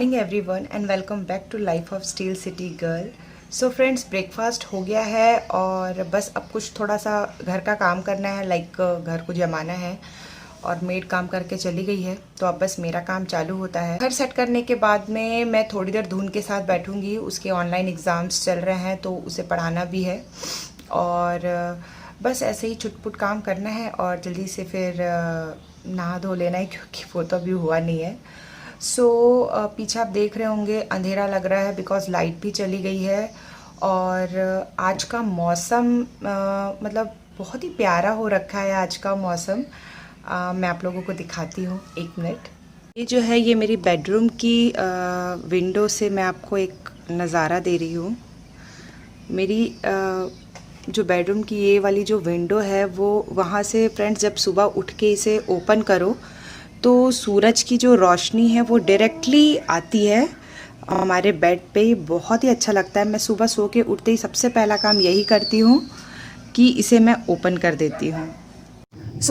Morning everyone and welcome back to life of steel city girl. So friends, breakfast हो गया है और बस अब कुछ थोड़ा सा घर का काम करना है, लाइक घर को जमाना है और मेड काम करके चली गई है, तो अब बस मेरा काम चालू होता है। घर सेट करने के बाद में मैं थोड़ी देर धुन के साथ बैठूंगी। उसके ऑनलाइन एग्ज़ाम्स चल रहे हैं तो उसे पढ़ाना भी है और बस ऐसे ही छुटपुट काम करना है और जल्दी से फिर नहा धो लेना है क्योंकि वो तो अभी हुआ नहीं है। सो पीछे आप देख रहे होंगे अंधेरा लग रहा है बिकॉज़ लाइट भी चली गई है और आज का मौसम मतलब बहुत ही प्यारा हो रखा है। आज का मौसम मैं आप लोगों को दिखाती हूँ, एक मिनट। ये जो है ये मेरी बेडरूम की विंडो से मैं आपको एक नज़ारा दे रही हूँ। मेरी जो बेडरूम की ये वाली जो विंडो है वो वहाँ से फ्रेंड्स जब सुबह उठ के इसे ओपन करो तो सूरज की जो रोशनी है वो डायरेक्टली आती है हमारे बेड पे। बहुत ही अच्छा लगता है। मैं सुबह सो के उठते ही सबसे पहला काम यही करती हूँ कि इसे मैं ओपन कर देती हूँ।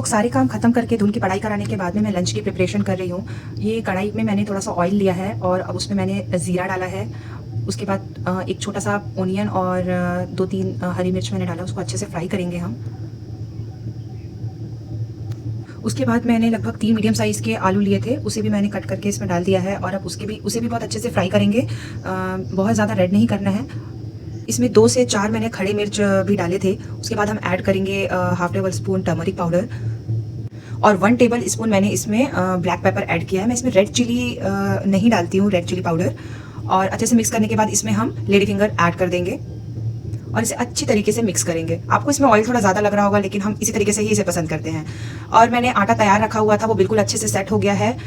सारे काम ख़त्म करके धुन की पढ़ाई कराने के बाद में मैं लंच की प्रिपरेशन कर रही हूँ। ये कढ़ाई में मैंने थोड़ा सा ऑयल लिया है और अब उसमें मैंने ज़ीरा डाला है। उसके बाद एक छोटा सा ओनियन और 2-3 हरी मिर्च मैंने डाला, उसको अच्छे से फ्राई करेंगे हम। उसके बाद मैंने लगभग 3 मीडियम साइज़ के आलू लिए थे, उसे भी मैंने कट करके इसमें डाल दिया है और अब उसे भी बहुत अच्छे से फ्राई करेंगे। बहुत ज़्यादा रेड नहीं करना है। इसमें 2 से 4 मैंने खड़े मिर्च भी डाले थे। उसके बाद हम ऐड करेंगे half table spoon turmeric powder और 1 टेबल स्पून मैंने इसमें ब्लैक पेपर ऐड किया है। मैं इसमें रेड चिली नहीं डालती हूँ, रेड चिली पाउडर। और अच्छे से मिक्स करने के बाद इसमें हम लेडी फिंगर ऐड कर देंगे और इसे अच्छी तरीके से मिक्स करेंगे। आपको इसमें ऑयल थोड़ा ज़्यादा लग रहा होगा लेकिन हम इसी तरीके से ही इसे पसंद करते हैं। और मैंने आटा तैयार रखा हुआ था, वो बिल्कुल अच्छे से सेट हो गया है।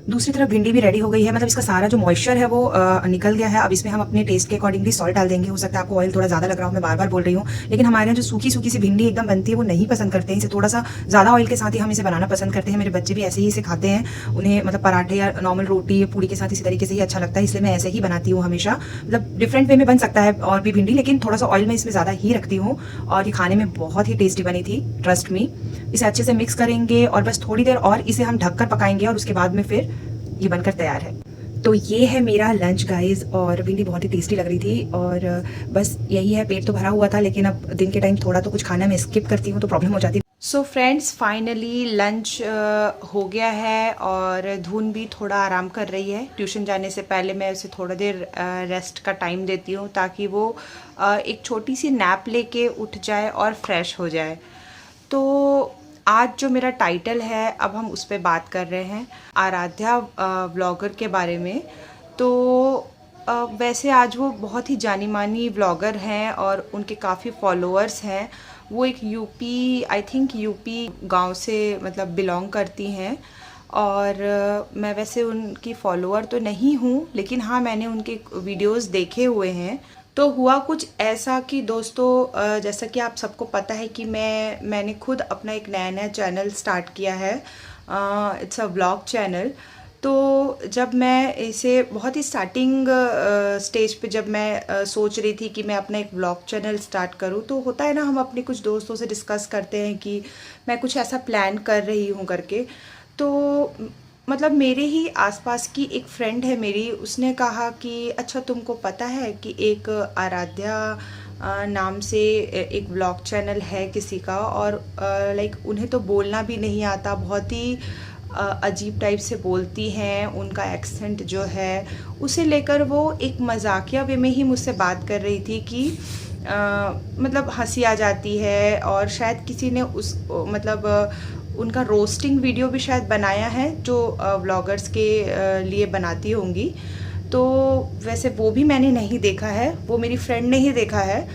दूसरी तरफ भिंडी भी रेडी हो गई है, मतलब इसका सारा जो मॉइस्चर है वो निकल गया है। अब इसमें हम अपने टेस्ट के अकॉर्डिंगली सॉल्ट डाल देंगे। हो सकता है आपको ऑयल थोड़ा ज़्यादा लग रहा हो, मैं बार बार बोल रही हूँ, लेकिन हमारे यहाँ जो सूखी सूखी सी भिंडी एकदम बनती है वो नहीं पसंद करते हैं। इसे थोड़ा सा ज़्यादा ऑयल के साथ ही हम इसे बनाना पसंद करते हैं। मेरे बच्चे भी ऐसे ही इसे खाते हैं। उन्हें मतलब पराठे या नॉर्मल रोटी या पूड़ी के साथ इसी तरीके से ही अच्छा लगता है, इसलिए मैं ऐसे ही बनाती हूँ हमेशा। मतलब डिफरेंट वे में बन सकता है और भी भिंडी, लेकिन थोड़ा सा ऑयल में इसमें ज़्यादा ही रखती हूँ और ये खाने में बहुत ही टेस्टी बनी थी, ट्रस्ट मी। इसे अच्छे से मिक्स करेंगे और बस थोड़ी देर और इसे हम ढककर पकाएंगे और उसके बाद में फिर ये बनकर तैयार है। तो ये है मेरा लंच गाइस और भिंडी बहुत ही टेस्टी लग रही थी और बस यही है। पेट तो भरा हुआ था लेकिन अब दिन के टाइम थोड़ा तो कुछ खाना मैं स्किप करती हूँ तो प्रॉब्लम हो जाती है। सो फ्रेंड्स, फाइनली लंच हो गया है और धुन भी थोड़ा आराम कर रही है। ट्यूशन जाने से पहले मैं उसे थोड़ा देर रेस्ट का टाइम देती हूँ ताकि वो एक छोटी सी नैप लेके उठ जाए और फ्रेश हो जाए। तो आज जो मेरा टाइटल है अब हम उस पर बात कर रहे हैं, आराध्या व्लॉगर के बारे में। तो वैसे आज वो बहुत ही जानी मानी व्लॉगर हैं और उनके काफ़ी फॉलोअर्स हैं। वो एक आई थिंक यूपी गांव से मतलब बिलोंग करती हैं और मैं वैसे उनकी फॉलोअर तो नहीं हूँ, लेकिन हाँ मैंने उनके वीडियोस देखे हुए हैं। तो हुआ कुछ ऐसा कि दोस्तों, जैसा कि आप सबको पता है कि मैंने खुद अपना एक नया चैनल स्टार्ट किया है। It's a vlog channel. तो जब मैं इसे बहुत ही स्टार्टिंग स्टेज पे जब मैं सोच रही थी कि मैं अपना एक व्लॉग चैनल स्टार्ट करूं, तो होता है ना, हम अपने कुछ दोस्तों से डिस्कस करते हैं कि मैं कुछ ऐसा प्लान कर रही हूं करके। तो मतलब मेरे ही आसपास की एक फ्रेंड है मेरी, उसने कहा कि अच्छा तुमको पता है कि एक आराध्या नाम से एक व्लॉग चैनल है किसी का और लाइक उन्हें तो बोलना भी नहीं आता, बहुत ही अजीब टाइप से बोलती हैं। उनका एक्सेंट जो है उसे लेकर वो एक मजाकिया वे में ही मुझसे बात कर रही थी कि मतलब हंसी आ जाती है और शायद किसी ने उस मतलब उनका रोस्टिंग वीडियो भी शायद बनाया है जो व्लॉगर्स के लिए बनाती होंगी। तो वैसे वो भी मैंने नहीं देखा है, वो मेरी फ्रेंड ने ही देखा है।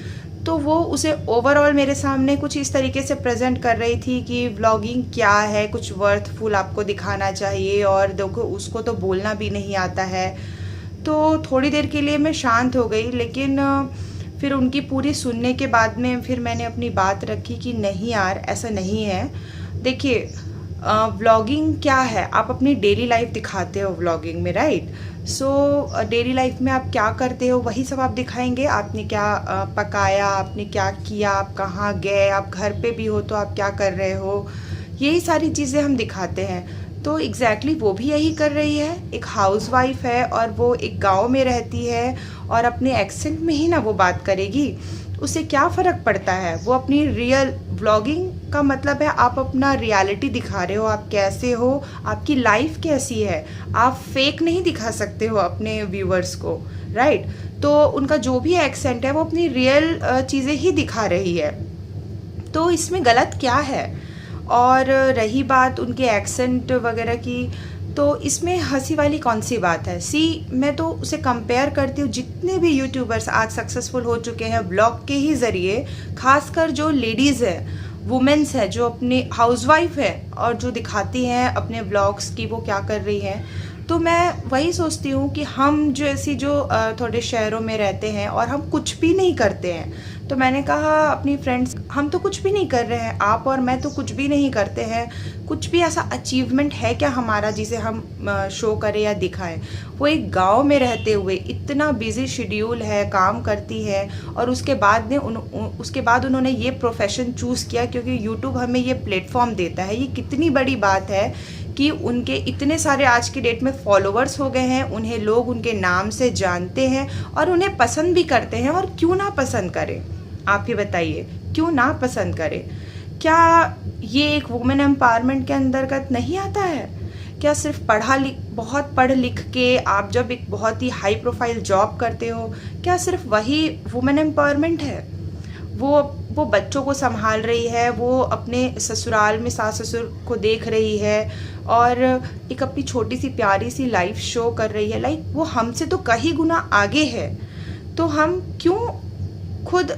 तो वो उसे ओवरऑल मेरे सामने कुछ इस तरीके से प्रेजेंट कर रही थी कि व्लॉगिंग क्या है, कुछ वर्थफुल आपको दिखाना चाहिए, और देखो उसको तो बोलना भी नहीं आता है। तो थोड़ी देर के लिए मैं शांत हो गई, लेकिन फिर उनकी पूरी सुनने के बाद में फिर मैंने अपनी बात रखी कि नहीं यार, ऐसा नहीं है। देखिए, व्लॉगिंग क्या है, आप अपनी डेली लाइफ दिखाते हो व्लॉगिंग में, राइट। सो डेली लाइफ में आप क्या करते हो वही सब आप दिखाएंगे। आपने क्या पकाया, आपने क्या किया, आप कहाँ गए, आप घर पे भी हो तो आप क्या कर रहे हो, यही सारी चीज़ें हम दिखाते हैं। तो एग्जैक्टली वो भी यही कर रही है। एक हाउसवाइफ है और वो एक गांव में रहती है और अपने एक्सेंट में ही ना वो बात करेगी, उससे क्या फ़र्क पड़ता है। वो अपनी रियल व्लॉगिंग का मतलब है आप अपना रियलिटी दिखा रहे हो, आप कैसे हो, आपकी लाइफ कैसी है। आप फेक नहीं दिखा सकते हो अपने व्यूअर्स को, राइट। तो उनका जो भी एक्सेंट है वो अपनी रियल चीज़ें ही दिखा रही है, तो इसमें गलत क्या है। और रही बात उनके एक्सेंट वगैरह की, तो इसमें हंसी वाली कौन सी बात है। मैं तो उसे कंपेयर करती हूँ, जितने भी यूट्यूबर्स आज सक्सेसफुल हो चुके हैं ब्लॉग के ही ज़रिए, खासकर जो लेडीज़ है, वुमेन्स है, जो अपनी हाउसवाइफ है और जो दिखाती हैं अपने ब्लॉग्स की वो क्या कर रही हैं। तो मैं वही सोचती हूँ कि हम जैसी जो थोड़े शहरों में रहते हैं और हम कुछ भी नहीं करते हैं, तो मैंने कहा अपनी फ्रेंड्स, हम तो कुछ भी नहीं कर रहे हैं, आप और मैं तो कुछ भी नहीं करते हैं, कुछ भी ऐसा अचीवमेंट है क्या हमारा जिसे हम शो करें या दिखाएं। वो एक गांव में रहते हुए इतना बिजी शेड्यूल है, काम करती है, और उसके बाद उन्होंने ये प्रोफेशन चूज़ किया क्योंकि यूट्यूब हमें ये प्लेटफॉर्म देता है। ये कितनी बड़ी बात है कि उनके इतने सारे आज की डेट में फॉलोअर्स हो गए हैं, उन्हें लोग उनके नाम से जानते हैं और उन्हें पसंद भी करते हैं। और क्यों ना पसंद करें, आप ही बताइए, क्यों ना पसंद करें। क्या ये एक वुमेन एम्पावरमेंट के अंतर्गत नहीं आता है? क्या सिर्फ बहुत पढ़ लिख के आप जब एक बहुत ही हाई प्रोफाइल जॉब करते हो, क्या सिर्फ वही वुमेन एम्पावरमेंट है? वो बच्चों को संभाल रही है, वो अपने ससुराल में सास ससुर को देख रही है और एक अपनी छोटी सी प्यारी सी लाइफ शो कर रही है। लाइक वो हमसे तो कहीं गुना आगे है। तो हम क्यों खुद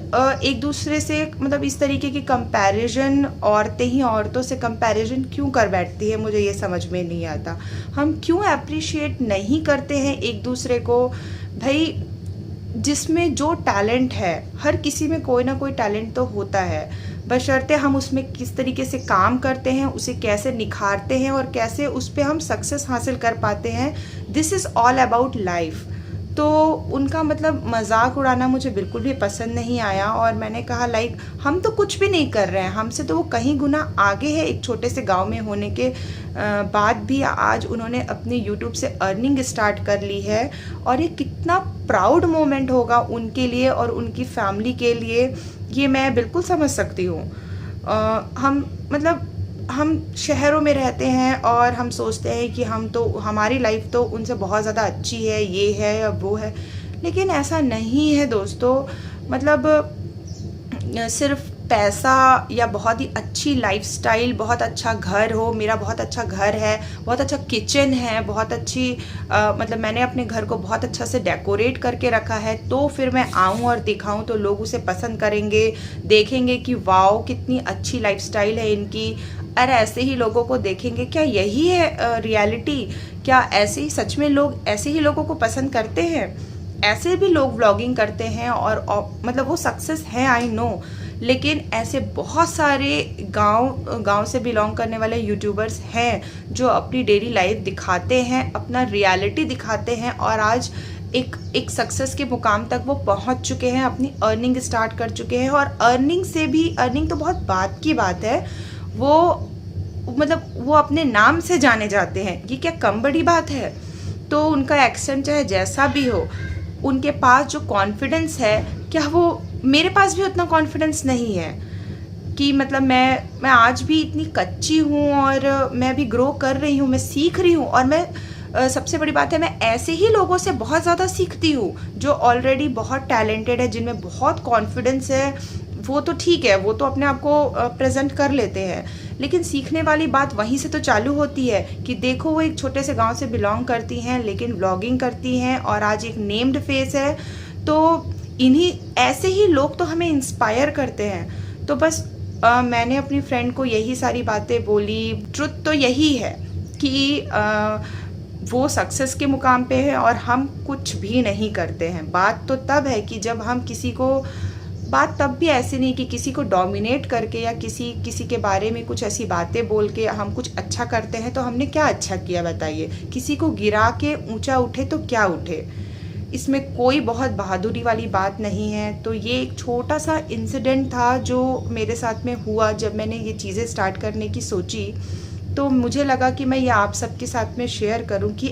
एक दूसरे से, मतलब इस तरीके की कंपैरिजन, औरतें ही औरतों से कंपैरिजन क्यों कर बैठती है, मुझे ये समझ में नहीं आता। हम क्यों अप्रिशिएट नहीं करते हैं एक दूसरे को। भाई, जिसमें जो टैलेंट है, हर किसी में कोई ना कोई टैलेंट तो होता है, बशर्ते हम उसमें किस तरीके से काम करते हैं, उसे कैसे निखारते हैं और कैसे उस पर हम सक्सेस हासिल कर पाते हैं। This is all about life. तो उनका मतलब मजाक उड़ाना मुझे बिल्कुल भी पसंद नहीं आया। और मैंने कहा लाइक, हम तो कुछ भी नहीं कर रहे हैं, हमसे तो वो कहीं गुना आगे है। एक छोटे से गांव में होने के बाद भी आज उन्होंने अपने यूट्यूब से अर्निंग स्टार्ट कर ली है, और ये कितना प्राउड मोमेंट होगा उनके लिए और उनकी फैमिली के लिए, ये मैं बिल्कुल समझ सकती हूँ। हम शहरों में रहते हैं और हम सोचते हैं कि हमारी लाइफ तो उनसे बहुत ज़्यादा अच्छी है, ये है या वो है, लेकिन ऐसा नहीं है दोस्तों। मतलब सिर्फ पैसा या बहुत ही अच्छी लाइफस्टाइल, बहुत अच्छा घर हो, मेरा बहुत अच्छा घर है, बहुत अच्छा किचन है, बहुत अच्छी मतलब मैंने अपने घर को बहुत अच्छा से डेकोरेट करके रखा है, तो फिर मैं आऊँ और दिखाऊँ तो लोग उसे पसंद करेंगे, देखेंगे कि वाओ कितनी अच्छी लाइफस्टाइल है इनकी। अरे ऐसे ही लोगों को देखेंगे, क्या यही है रियलिटी? क्या ऐसे ही सच में लोग ऐसे ही लोगों को पसंद करते हैं? ऐसे भी लोग व्लॉगिंग करते हैं और मतलब वो सक्सेस है, आई नो, लेकिन ऐसे बहुत सारे गांव से बिलोंग करने वाले यूट्यूबर्स हैं जो अपनी डेली लाइफ दिखाते हैं, अपना रियलिटी दिखाते हैं, और आज एक सक्सेस के मुकाम तक वो पहुंच चुके हैं, अपनी अर्निंग स्टार्ट कर चुके हैं। और अर्निंग तो बहुत बात की बात है, वो अपने नाम से जाने जाते हैं, ये क्या कम बड़ी बात है? तो उनका एक्सेंट चाहे जैसा भी हो, उनके पास जो कॉन्फिडेंस है, क्या वो, मेरे पास भी उतना कॉन्फिडेंस नहीं है कि मतलब मैं आज भी इतनी कच्ची हूँ और मैं भी ग्रो कर रही हूँ, मैं सीख रही हूँ। और मैं सबसे बड़ी बात है, मैं ऐसे ही लोगों से बहुत ज़्यादा सीखती हूँ जो ऑलरेडी बहुत टैलेंटेड है, जिनमें बहुत कॉन्फिडेंस है, वो तो ठीक है, वो तो अपने आप को प्रेजेंट कर लेते हैं, लेकिन सीखने वाली बात वहीं से तो चालू होती है कि देखो वो एक छोटे से गांव से बिलोंग करती हैं लेकिन व्लॉगिंग करती हैं और आज एक नेम्ड फेस है। तो इन्हीं ऐसे ही लोग तो हमें इंस्पायर करते हैं। तो बस मैंने अपनी फ्रेंड को यही सारी बातें बोली। ट्रुथ तो यही है कि वो सक्सेस के मुकाम पे है और हम कुछ भी नहीं करते हैं। बात तो तब है कि जब हम किसी को, बात तब भी ऐसे नहीं कि किसी को डोमिनेट करके या किसी के बारे में कुछ ऐसी बातें बोल के हम कुछ अच्छा करते हैं तो हमने क्या अच्छा किया बताइए। किसी को गिरा के ऊंचा उठे तो क्या उठे, इसमें कोई बहुत बहादुरी वाली बात नहीं है। तो ये एक छोटा सा इंसिडेंट था जो मेरे साथ में हुआ जब मैंने ये चीज़ें स्टार्ट करने की सोची। तो मुझे लगा कि मैं ये आप सबके साथ में शेयर करूं कि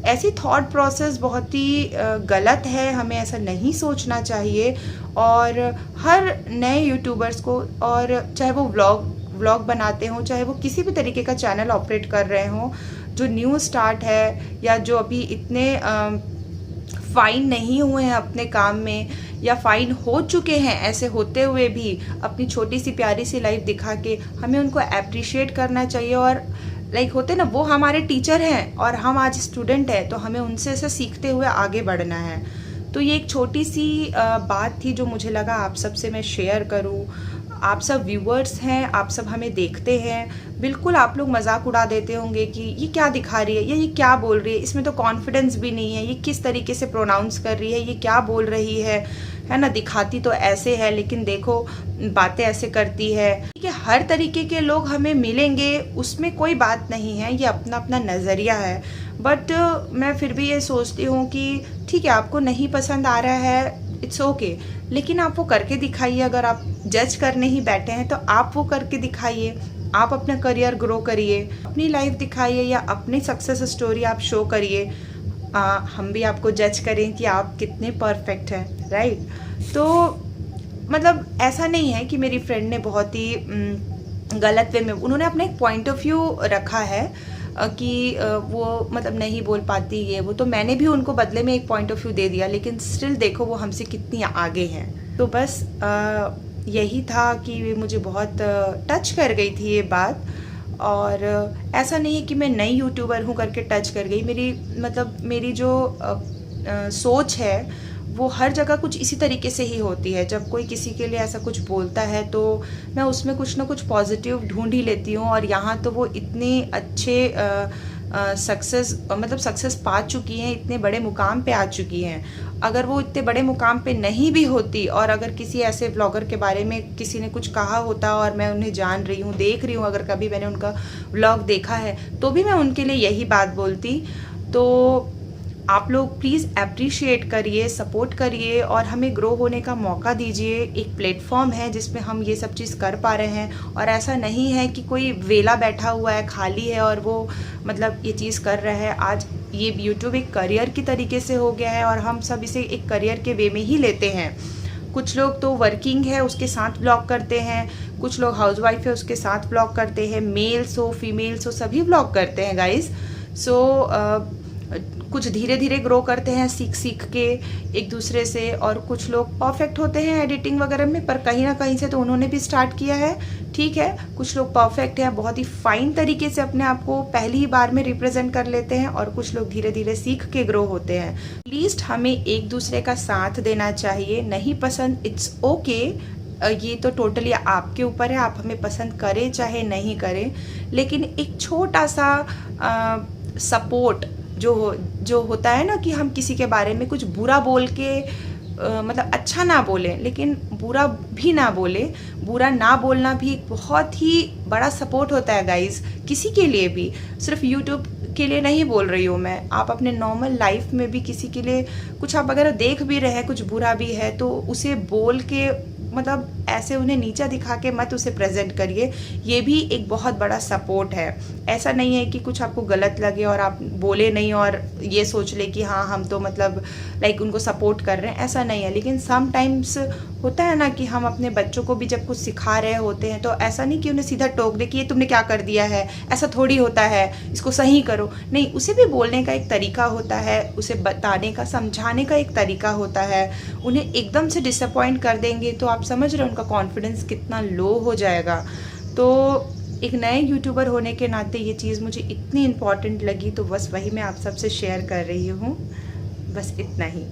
ऐसी थॉट प्रोसेस बहुत ही गलत है, हमें ऐसा नहीं सोचना चाहिए। और हर नए यूट्यूबर्स को, और चाहे वो व्लॉग बनाते हों, चाहे वो किसी भी तरीके का चैनल ऑपरेट कर रहे हों, जो न्यू स्टार्ट है या जो अभी इतने फाइन नहीं हुए हैं अपने काम में या फाइन हो चुके हैं, ऐसे होते हुए भी अपनी छोटी सी प्यारी सी लाइफ दिखा के हमें उनको अप्रिशिएट करना चाहिए। और लाइक होते ना, वो हमारे टीचर हैं और हम आज स्टूडेंट हैं, तो हमें उनसे ऐसे सीखते हुए आगे बढ़ना है। तो ये एक छोटी सी बात थी जो मुझे लगा आप सबसे मैं शेयर करूं। आप सब व्यूअर्स हैं, आप सब हमें देखते हैं, बिल्कुल आप लोग मजाक उड़ा देते होंगे कि ये क्या दिखा रही है या ये क्या बोल रही है, इसमें तो कॉन्फिडेंस भी नहीं है, ये किस तरीके से प्रोनाउंस कर रही है, ये क्या बोल रही है ना। दिखाती तो ऐसे है लेकिन देखो बातें ऐसे करती है। ठीक है, हर तरीके के लोग हमें मिलेंगे, उसमें कोई बात नहीं है, ये अपना अपना नज़रिया है। बट मैं फिर भी ये सोचती हूँ कि ठीक है, आपको नहीं पसंद आ रहा है, इट्स ओके, लेकिन आप वो करके दिखाइए। अगर आप जज करने ही बैठे हैं तो आप वो करके दिखाइए, आप अपना करियर ग्रो करिए, अपनी लाइफ दिखाइए या अपनी सक्सेस स्टोरी आप शो करिए। हम भी आपको जज करें कि आप कितने परफेक्ट हैं, राइट। तो मतलब ऐसा नहीं है कि मेरी फ्रेंड ने बहुत ही गलत वे में, उन्होंने अपना एक पॉइंट ऑफ व्यू रखा है कि वो मतलब नहीं बोल पाती ये वो, तो मैंने भी उनको बदले में एक पॉइंट ऑफ व्यू दे दिया, लेकिन स्टिल देखो वो हमसे कितनी आगे हैं। तो बस यही था कि मुझे बहुत टच कर गई थी ये बात। और ऐसा नहीं है कि मैं नई यूट्यूबर हूँ करके टच कर गई। मेरी जो सोच है वो हर जगह कुछ इसी तरीके से ही होती है। जब कोई किसी के लिए ऐसा कुछ बोलता है तो मैं उसमें कुछ ना कुछ पॉजिटिव ढूंढ ही लेती हूँ। और यहाँ तो वो इतने अच्छे सक्सेस पा चुकी हैं, इतने बड़े मुकाम पे आ चुकी हैं। अगर वो इतने बड़े मुकाम पे नहीं भी होती और अगर किसी ऐसे व्लॉगर के बारे में किसी ने कुछ कहा होता और मैं उन्हें जान रही हूँ, देख रही हूँ, अगर कभी मैंने उनका व्लॉग देखा है तो भी मैं उनके लिए यही बात बोलती। तो आप लोग प्लीज़ अप्रिशिएट करिए, सपोर्ट करिए और हमें ग्रो होने का मौका दीजिए। एक प्लेटफॉर्म है जिसमें हम ये सब चीज़ कर पा रहे हैं और ऐसा नहीं है कि कोई वेला बैठा हुआ है, खाली है और वो मतलब ये चीज़ कर रहा है। आज ये यूट्यूब एक करियर की तरीके से हो गया है और हम सब इसे एक करियर के वे में ही लेते हैं। कुछ लोग तो वर्किंग है उसके साथ ब्लॉग करते हैं, कुछ लोग हाउसवाइफ है उसके साथ ब्लॉग करते हैं, मेल्स हो फीमेल्स हो सभी ब्लॉग करते हैं गाइस। सो कुछ धीरे धीरे ग्रो करते हैं सीख के एक दूसरे से, और कुछ लोग परफेक्ट होते हैं एडिटिंग वगैरह में, पर कहीं ना कहीं से तो उन्होंने भी स्टार्ट किया है। ठीक है, कुछ लोग परफेक्ट हैं, बहुत ही फाइन तरीके से अपने आप को पहली ही बार में रिप्रेजेंट कर लेते हैं, और कुछ लोग धीरे धीरे सीख के ग्रो होते हैं। एटलीस्ट हमें एक दूसरे का साथ देना चाहिए। नहीं पसंद, इट्स ओके, ये तो टोटली आपके ऊपर है, आप हमें पसंद करें चाहे नहीं करें, लेकिन एक छोटा सा सपोर्ट जो होता है ना कि हम किसी के बारे में कुछ बुरा बोल के मतलब अच्छा ना बोलें लेकिन बुरा भी ना बोले। बुरा ना बोलना भी एक बहुत ही बड़ा सपोर्ट होता है गाइस, किसी के लिए भी, सिर्फ यूट्यूब के लिए नहीं बोल रही हूँ मैं। आप अपने नॉर्मल लाइफ में भी किसी के लिए कुछ आप अगर देख भी रहे हैं कुछ बुरा भी है तो उसे बोल के मतलब ऐसे उन्हें नीचा दिखा के मत उसे प्रेजेंट करिए, ये भी एक बहुत बड़ा सपोर्ट है। ऐसा नहीं है कि कुछ आपको गलत लगे और आप बोले नहीं और ये सोच ले कि हाँ हम तो मतलब लाइक उनको सपोर्ट कर रहे हैं, ऐसा नहीं है। लेकिन समटाइम्स होता है ना कि हम अपने बच्चों को भी जब कुछ सिखा रहे होते हैं तो ऐसा नहीं कि उन्हें सीधा टोक दे कि ये तुमने क्या कर दिया है, ऐसा थोड़ी होता है, इसको सही करो। नहीं, उसे भी बोलने का एक तरीका होता है, उसे बताने का, समझाने का एक तरीका होता है। उन्हें एकदम से डिसअपॉइंट कर देंगे तो आप समझ रहे हो उनका कॉन्फिडेंस कितना लो हो जाएगा। तो एक नए यूट्यूबर होने के नाते ये चीज़ मुझे इतनी इम्पॉर्टेंट लगी, तो बस वही मैं आप सबसे शेयर कर रही हूँ। बस इतना ही।